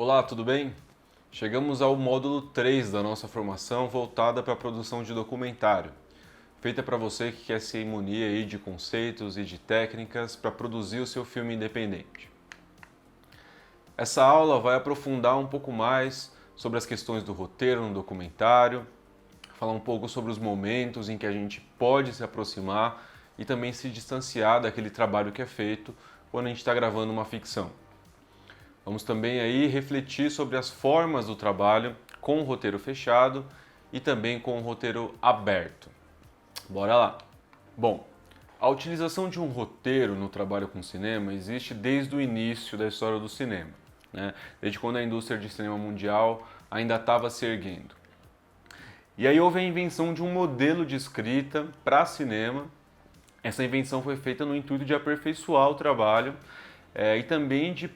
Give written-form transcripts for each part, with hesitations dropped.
Olá, tudo bem? Chegamos ao módulo 3 da nossa formação voltada para a produção de documentário, feita para você que quer se munir aí de conceitos e de técnicas para produzir o seu filme independente. Essa aula vai aprofundar um pouco mais sobre as questões do roteiro no documentário, falar um pouco sobre os momentos em que a gente pode se aproximar e também se distanciar daquele trabalho que é feito quando a gente está gravando uma ficção. Vamos também aí refletir sobre as formas do trabalho com o roteiro fechado e também com o roteiro aberto. Bora lá! Bom, a utilização de um roteiro no trabalho com cinema existe desde o início da história do cinema, né? Desde quando a indústria de cinema mundial ainda estava se erguendo. E aí houve a invenção de um modelo de escrita para cinema. Essa invenção foi feita no intuito de aperfeiçoar o trabalho e também de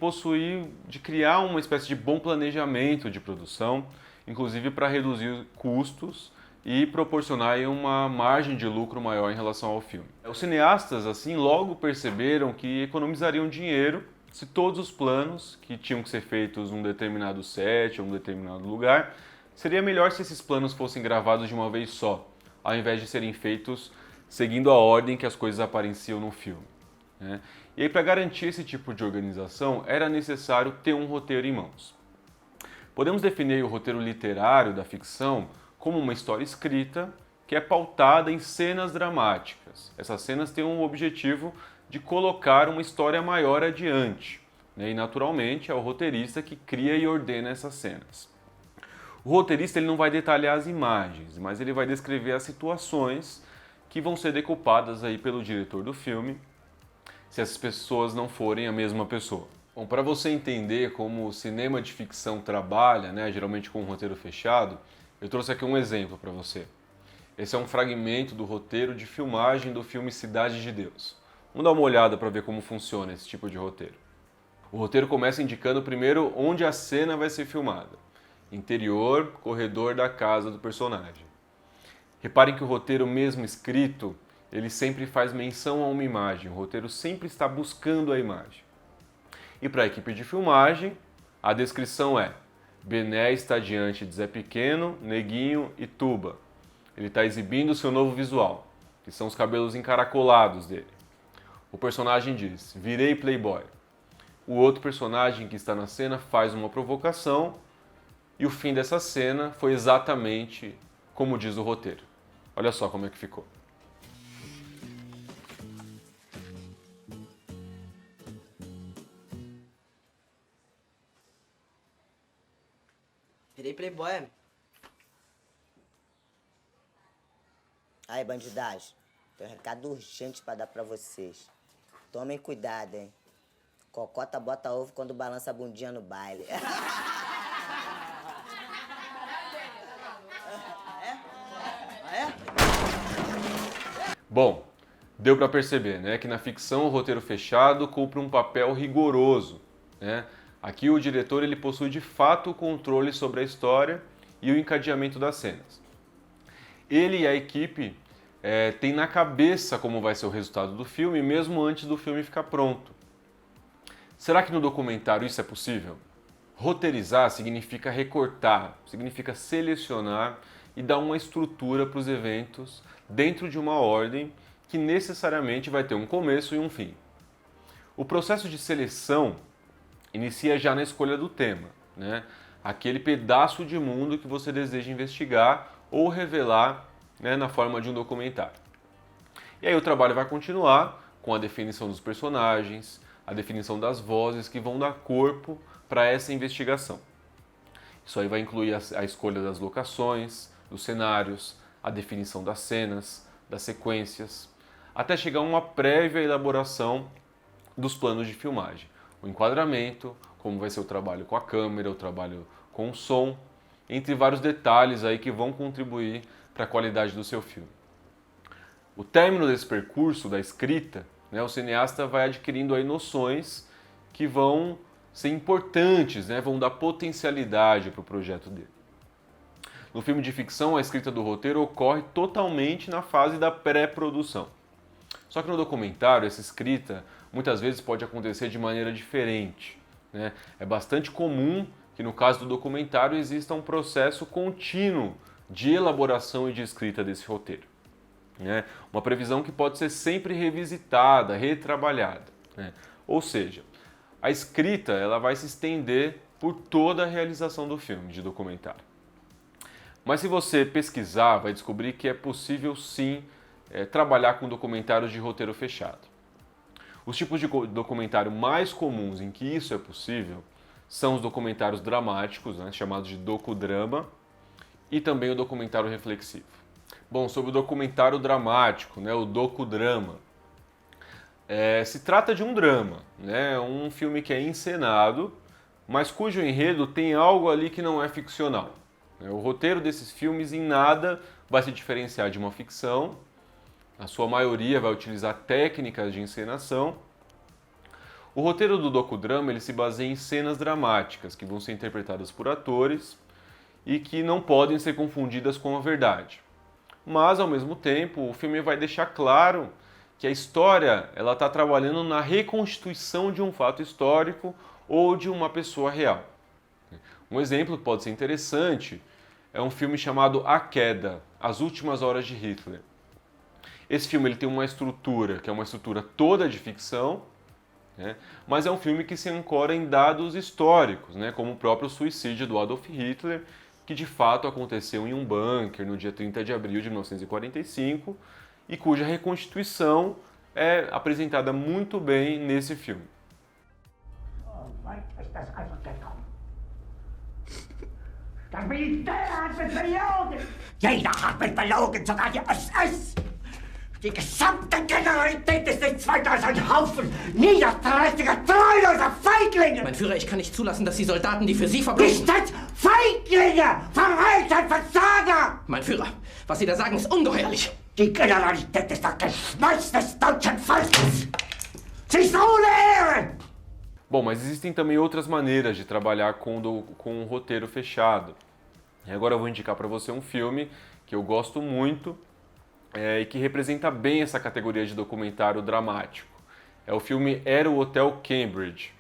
criar uma espécie de bom planejamento de produção, inclusive para reduzir custos e proporcionar uma margem de lucro maior em relação ao filme. Os cineastas, assim, logo perceberam que economizariam dinheiro se todos os planos que tinham que ser feitos num determinado set ou num determinado lugar, seria melhor se esses planos fossem gravados de uma vez só, ao invés de serem feitos seguindo a ordem que as coisas apareciam no filme, né? E aí, para garantir esse tipo de organização, era necessário ter um roteiro em mãos. Podemos definir o roteiro literário da ficção como uma história escrita que é pautada em cenas dramáticas. Essas cenas têm o objetivo de colocar uma história maior adiante, né? E naturalmente é o roteirista que cria e ordena essas cenas. O roteirista ele não vai detalhar as imagens, mas ele vai descrever as situações que vão ser decupadas aí pelo diretor do filme, se essas pessoas não forem a mesma pessoa. Bom, para você entender como o cinema de ficção trabalha, né, geralmente com um roteiro fechado, eu trouxe aqui um exemplo para você. Esse é um fragmento do roteiro de filmagem do filme Cidade de Deus. Vamos dar uma olhada para ver como funciona esse tipo de roteiro. O roteiro começa indicando primeiro onde a cena vai ser filmada. Interior, corredor da casa do personagem. Reparem que o roteiro mesmo escrito, ele sempre faz menção a uma imagem. O roteiro sempre está buscando a imagem. E para a equipe de filmagem, a descrição é: Bené está diante de Zé Pequeno, Neguinho e Tuba. Ele está exibindo o seu novo visual, que são os cabelos encaracolados dele. O personagem diz: virei playboy. O outro personagem que está na cena faz uma provocação e o fim dessa cena foi exatamente como diz o roteiro. Olha só como é que ficou. Virei playboy. Aí, bandidagem, tem um recado urgente pra dar pra vocês. Tomem cuidado, hein? Cocota bota ovo quando balança a bundinha no baile. Bom, deu para perceber, né, que na ficção o roteiro fechado cumpre um papel rigoroso, né? Aqui o diretor ele possui de fato o controle sobre a história e o encadeamento das cenas. Ele e a equipe têm na cabeça como vai ser o resultado do filme, mesmo antes do filme ficar pronto. Será que no documentário isso é possível? Roteirizar significa recortar, significa selecionar e dar uma estrutura para os eventos dentro de uma ordem que necessariamente vai ter um começo e um fim. O processo de seleção inicia já na escolha do tema, né? Aquele pedaço de mundo que você deseja investigar ou revelar, né, na forma de um documentário. E aí o trabalho vai continuar com a definição dos personagens, a definição das vozes que vão dar corpo para essa investigação. Isso aí vai incluir a escolha das locações, dos cenários, a definição das cenas, das sequências, até chegar a uma prévia elaboração dos planos de filmagem. O enquadramento, como vai ser o trabalho com a câmera, o trabalho com o som, entre vários detalhes aí que vão contribuir para a qualidade do seu filme. O término desse percurso da escrita, né, o cineasta vai adquirindo aí noções que vão ser importantes, né, vão dar potencialidade para o projeto dele. No filme de ficção, a escrita do roteiro ocorre totalmente na fase da pré-produção. Só que no documentário, essa escrita muitas vezes pode acontecer de maneira diferente, né? É bastante comum que que no caso do documentário exista um processo contínuo de elaboração e de escrita desse roteiro. Né? Uma previsão que pode ser sempre revisitada, retrabalhada. Né? Ou seja, a escrita ela vai se estender por toda a realização do filme de documentário. Mas se você pesquisar, vai descobrir que é possível sim trabalhar com documentários de roteiro fechado. Os tipos de documentário mais comuns em que isso é possível são os documentários dramáticos, né, chamados de docudrama, e também o documentário reflexivo. Bom, sobre o documentário dramático, né, o docudrama, se trata de um drama, né, um filme que é encenado, mas cujo enredo tem algo ali que não é ficcional. O roteiro desses filmes em nada vai se diferenciar de uma ficção, a sua maioria vai utilizar técnicas de encenação. O roteiro do docudrama ele se baseia em cenas dramáticas que vão ser interpretadas por atores e que não podem ser confundidas com a verdade. Mas, ao mesmo tempo, o filme vai deixar claro que a história ela está trabalhando na reconstituição de um fato histórico ou de uma pessoa real. Um exemplo que pode ser interessante é um filme chamado A Queda, As Últimas Horas de Hitler. Esse filme ele tem uma estrutura que é uma estrutura toda de ficção, né? Mas é um filme que se ancora em dados históricos, né? Como o próprio suicídio do Adolf Hitler, que de fato aconteceu em um bunker no dia 30 de abril de 1945 e cuja reconstituição é apresentada muito bem nesse filme. Das Militär hat mich belogen! Jeder hat mich belogen, sogar die SS! Die gesamte Generalität ist nichts weiter als ein Haufen niederträchtiger, treuloser Feiglinge! Mein Führer, ich kann nicht zulassen, dass die Soldaten, die für Sie verbringen... Nicht als Feiglinge! Verreiter, Versager! Mein Führer, was Sie da sagen, ist ungeheuerlich! Die Generalität ist das Geschmeiß des deutschen Volkes! Sie ist ohne Ehre! Bom, mas existem também outras maneiras de trabalhar com um roteiro fechado. E agora eu vou indicar para você um filme que eu gosto muito e que representa bem essa categoria de documentário dramático. É o filme Era o Hotel Cambridge,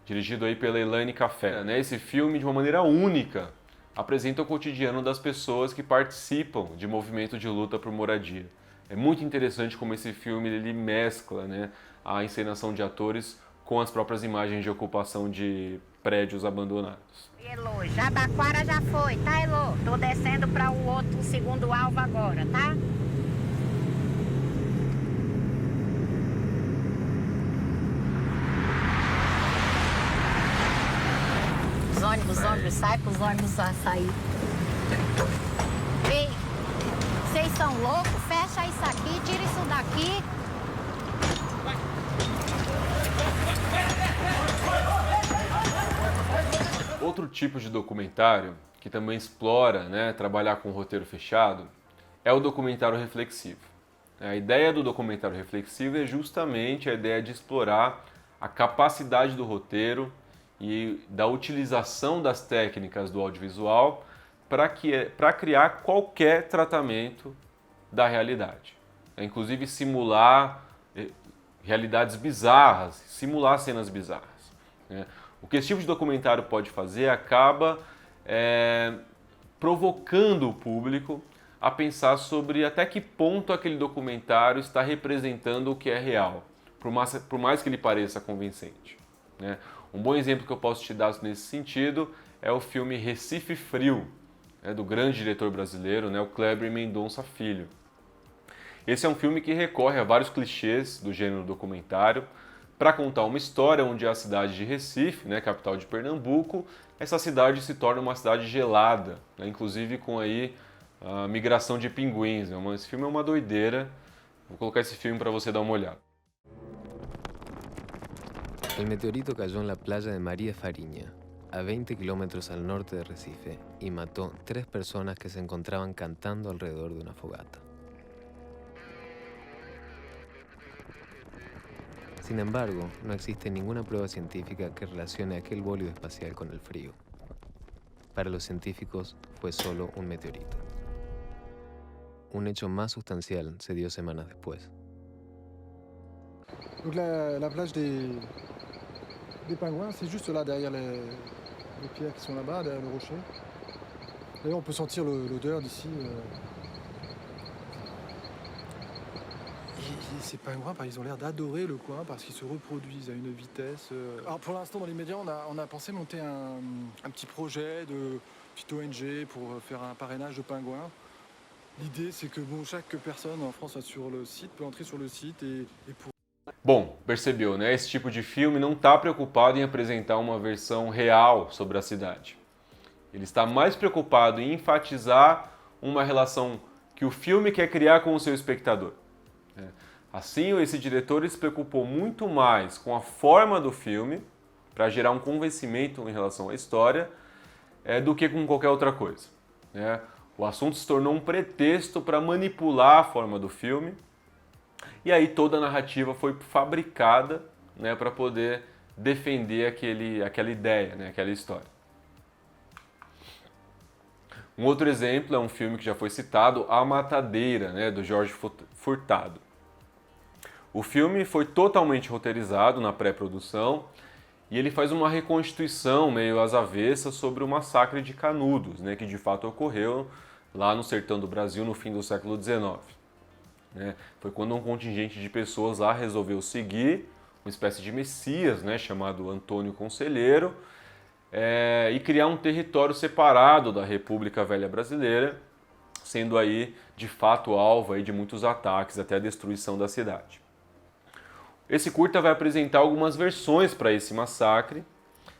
dirigido aí pela Elaine Café. Esse filme, de uma maneira única, apresenta o cotidiano das pessoas que participam de movimento de luta por moradia. É muito interessante como esse filme ele mescla, né, a encenação de atores com as próprias imagens de ocupação de prédios abandonados. Elô, Jabaquara já foi, tá, Elô? Tô descendo para o outro segundo alvo agora, tá? Os ônibus saem pros ônibus sair. Ei, vocês são loucos? Fecha isso aqui, tira isso daqui. Outro tipo de documentário que também explora, né, trabalhar com roteiro fechado é o documentário reflexivo. A ideia do documentário reflexivo é justamente a ideia de explorar a capacidade do roteiro e da utilização das técnicas do audiovisual para criar qualquer tratamento da realidade. Inclusive simular realidades bizarras, simular cenas bizarras. O que esse tipo de documentário pode fazer acaba provocando o público a pensar sobre até que ponto aquele documentário está representando o que é real, por mais que ele pareça convincente. Um bom exemplo que eu posso te dar nesse sentido é o filme Recife Frio, do grande diretor brasileiro, o Kleber Mendonça Filho. Esse é um filme que recorre a vários clichês do gênero documentário para contar uma história onde a cidade de Recife, capital de Pernambuco, essa cidade se torna uma cidade gelada, inclusive com aí a migração de pinguins. Esse filme é uma doideira. Vou colocar esse filme para você dar uma olhada. El meteorito cayó en la playa de María Fariña, a 20 kilómetros al norte de Recife, y mató 3 personas que se encontraban cantando alrededor de una fogata. Sin embargo, no existe ninguna prueba científica que relacione aquel bólido espacial con el frío. Para los científicos, fue solo un meteorito. Un hecho más sustancial se dio semanas después. Donc la plage des Pingouins, c'est juste là derrière les pierres qui sont là-bas, derrière le rocher. D'ailleurs, on peut sentir l'odeur d'ici. Et ces pingouins, ils ont l'air d'adorer le coin parce qu'ils se reproduisent à une vitesse. Alors pour l'instant, dans l'immédiat, on a pensé monter un petit projet de petite ONG pour faire un parrainage de pingouins. L'idée, c'est que chaque personne en France sur le site peut entrer sur le site et pour... Bom, percebeu, né? Esse tipo de filme não está preocupado em apresentar uma versão real sobre a cidade. Ele está mais preocupado em enfatizar uma relação que o filme quer criar com o seu espectador. Assim, esse diretor se preocupou muito mais com a forma do filme, para gerar um convencimento em relação à história, do que com qualquer outra coisa. O assunto se tornou um pretexto para manipular a forma do filme, e aí toda a narrativa foi fabricada, né, para poder defender aquela ideia, né, aquela história. Um outro exemplo é um filme que já foi citado, A Matadeira, né, do Jorge Furtado. O filme foi totalmente roteirizado na pré-produção e ele faz uma reconstituição meio às avessas sobre o massacre de Canudos, né, que de fato ocorreu lá no sertão do Brasil no fim do século XIX. Foi quando um contingente de pessoas lá resolveu seguir uma espécie de messias, né, chamado Antônio Conselheiro, e criar um território separado da República Velha Brasileira, sendo aí de fato alvo aí de muitos ataques até a destruição da cidade. Esse curta vai apresentar algumas versões para esse massacre,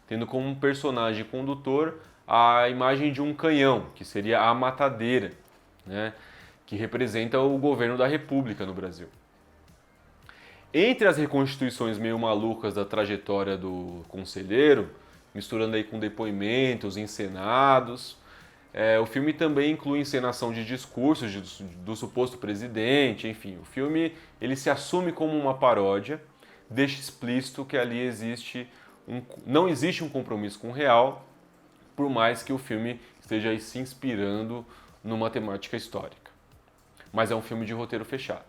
tendo como personagem condutor a imagem de um canhão, que seria a matadeira, né, que representa o governo da República no Brasil. Entre as reconstituições meio malucas da trajetória do conselheiro, misturando aí com depoimentos encenados, o filme também inclui encenação de discursos do suposto presidente, enfim. O filme ele se assume como uma paródia, deixa explícito que ali não existe um compromisso com o real, por mais que o filme esteja aí se inspirando numa temática histórica. Mas é um filme de roteiro fechado.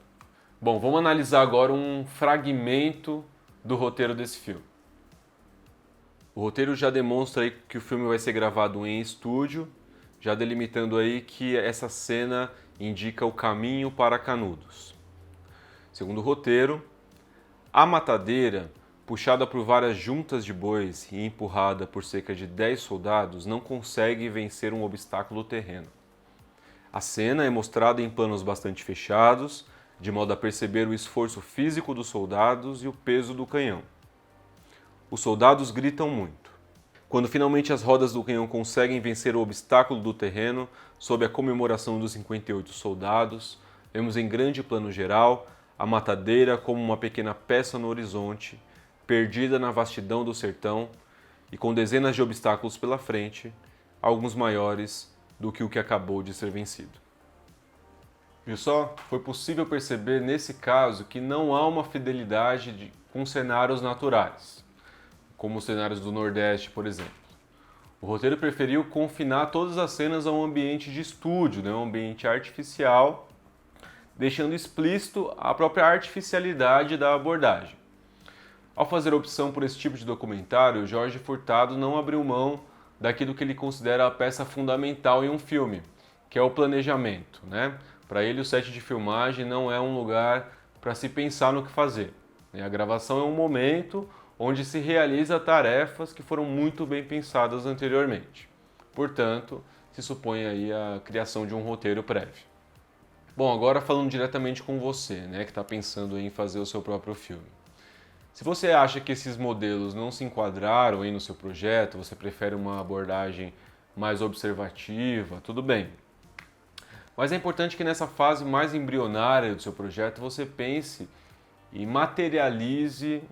Bom, vamos analisar agora um fragmento do roteiro desse filme. O roteiro já demonstra aí que o filme vai ser gravado em estúdio, já delimitando aí que essa cena indica o caminho para Canudos. Segundo o roteiro, a matadeira, puxada por várias juntas de bois e empurrada por cerca de 10 soldados, não consegue vencer um obstáculo terreno. A cena é mostrada em planos bastante fechados, de modo a perceber o esforço físico dos soldados e o peso do canhão. Os soldados gritam muito. Quando finalmente as rodas do canhão conseguem vencer o obstáculo do terreno, sob a comemoração dos 58 soldados, vemos em grande plano geral a matadeira como uma pequena peça no horizonte, perdida na vastidão do sertão e com dezenas de obstáculos pela frente, alguns maiores do que o que acabou de ser vencido. Viu só? Foi possível perceber nesse caso que não há uma fidelidade com cenários naturais, como os cenários do Nordeste, por exemplo. O roteiro preferiu confinar todas as cenas a um ambiente de estúdio, um ambiente artificial, deixando explícito a própria artificialidade da abordagem. Ao fazer a opção por esse tipo de documentário, Jorge Furtado não abriu mão daquilo que ele considera a peça fundamental em um filme, que é o planejamento. Para ele, o set de filmagem não é um lugar para se pensar no que fazer. A gravação é um momento onde se realiza tarefas que foram muito bem pensadas anteriormente. Portanto, se supõe aí a criação de um roteiro prévio. Bom, agora falando diretamente com você, que está pensando em fazer o seu próprio filme. Se você acha que esses modelos não se enquadraram aí no seu projeto, você prefere uma abordagem mais observativa, tudo bem. Mas é importante que nessa fase mais embrionária do seu projeto você pense e materialize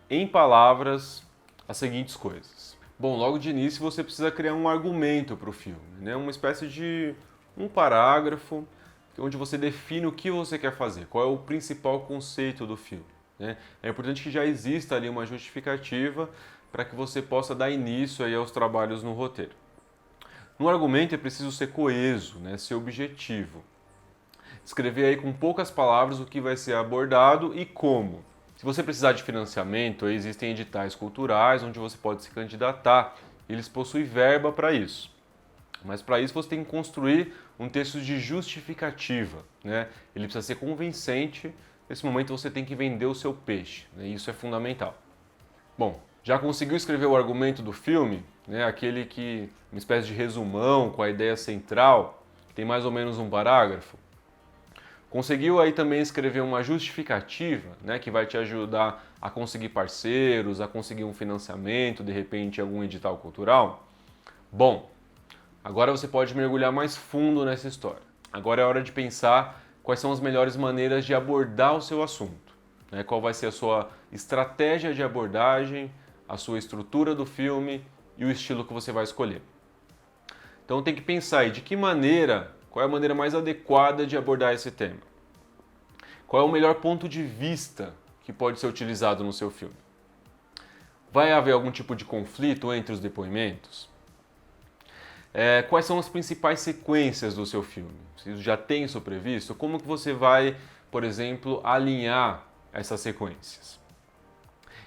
em palavras as seguintes coisas. Bom, logo de início você precisa criar um argumento para o filme, uma espécie de um parágrafo onde você define o que você quer fazer, qual é o principal conceito do filme. É importante que já exista ali uma justificativa para que você possa dar início aí aos trabalhos no roteiro. No argumento é preciso ser coeso, ser objetivo. Escrever aí com poucas palavras o que vai ser abordado e como. Se você precisar de financiamento, existem editais culturais onde você pode se candidatar eles possuem verba para isso. Mas para isso você tem que construir um texto de justificativa, né? Ele precisa ser convincente. Nesse momento você tem que vender o seu peixe, né? Isso é fundamental. Bom, já conseguiu escrever o argumento do filme, né? Aquele que, uma espécie de resumão com a ideia central, que tem mais ou menos um parágrafo? Conseguiu aí também escrever uma justificativa, né? Que vai te ajudar a conseguir parceiros, a conseguir um financiamento, de repente algum edital cultural? Bom, agora você pode mergulhar mais fundo nessa história. Agora é hora de pensar quais são as melhores maneiras de abordar o seu assunto, né? Qual vai ser a sua estratégia de abordagem, a sua estrutura do filme e o estilo que você vai escolher. Então tem que pensar aí de que maneira, qual é a maneira mais adequada de abordar esse tema. Qual é o melhor ponto de vista que pode ser utilizado no seu filme? Vai haver algum tipo de conflito entre os depoimentos? Quais são as principais sequências do seu filme? Você já tem isso previsto? Como que você vai, por exemplo, alinhar essas sequências?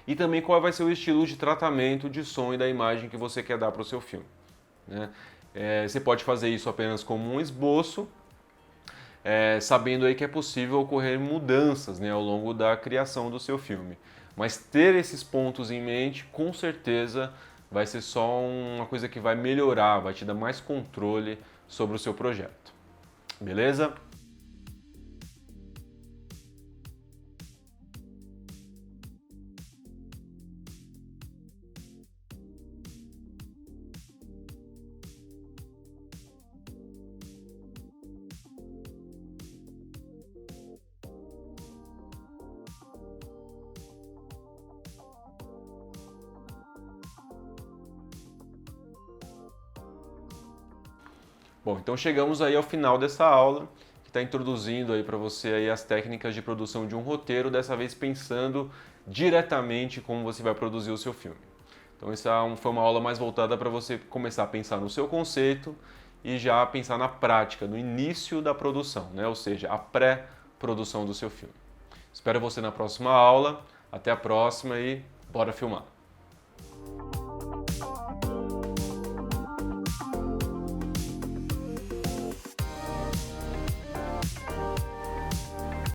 E também qual vai ser o estilo de tratamento de som e da imagem que você quer dar para o seu filme, né? Você pode fazer isso apenas como um esboço, sabendo aí que é possível ocorrer mudanças, né, ao longo da criação do seu filme. Mas ter esses pontos em mente, com certeza, vai ser só uma coisa que vai melhorar, vai te dar mais controle sobre o seu projeto. Beleza? Bom, então chegamos aí ao final dessa aula, que está introduzindo aí para você aí as técnicas de produção de um roteiro, dessa vez pensando diretamente como você vai produzir o seu filme. Então essa foi uma aula mais voltada para você começar a pensar no seu conceito e já pensar na prática, no início da produção, né? Ou seja, a pré-produção do seu filme. Espero você na próxima aula, até a próxima e bora filmar!